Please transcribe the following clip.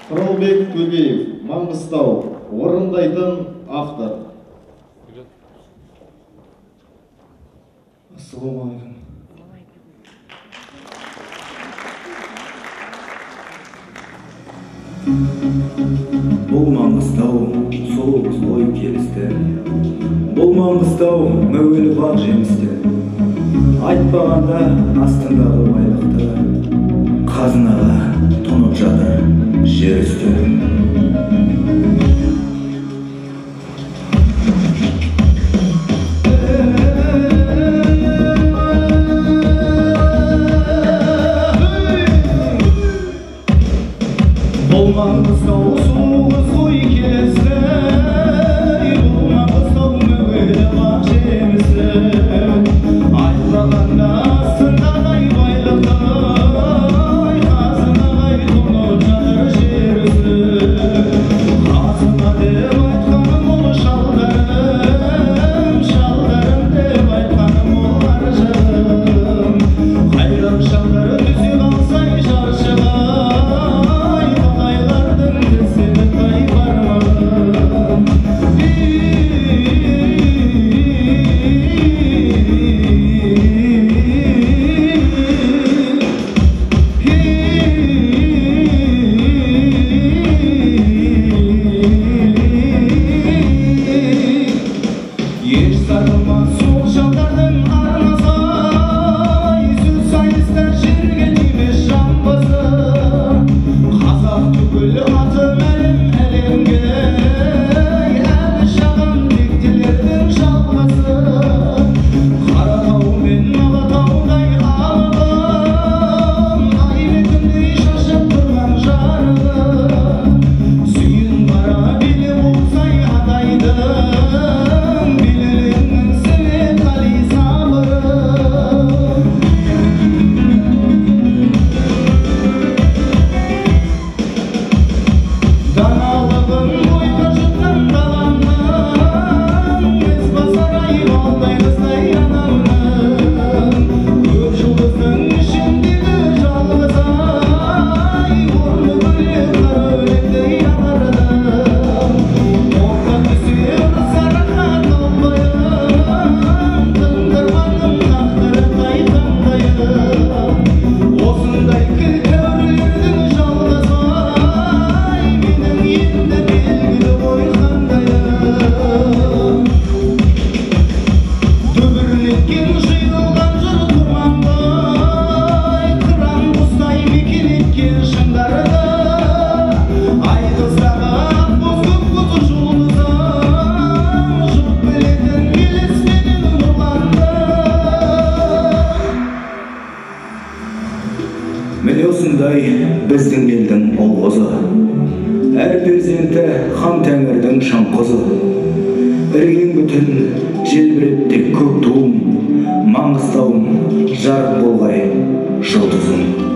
Қырылбек Төлеев, Маңғыстау, орындайтын автор. Ассалаумағалейкум. Бұл Маңғыстау сұлу ой келісті, бұл Маңғыстау мәуелі бақ жемісті. Айтпағанда астындағы байлықты, қазынаға тұнып жатыр жер үсті. Бұл Маңғыстау сұлу ой келісті, бұл Маңғыстау мәуелі бақ жемісті. Айтпағанда астындағы байлықты, қазынаға тұнып жатыр жер үсті. Қазына деп айтқаным ол шалдарым, шалдарым деп айтқаным ол аржағым. Қайран шалдар түсе қалсай жаршыға, Міне осындай біздің елдің ұл қызы, әр перзенті хан тәңірдің шаң қызы. Ірген бүтін желбіретті көк туым, Маңғыстауым жарық болғай жұлдызым.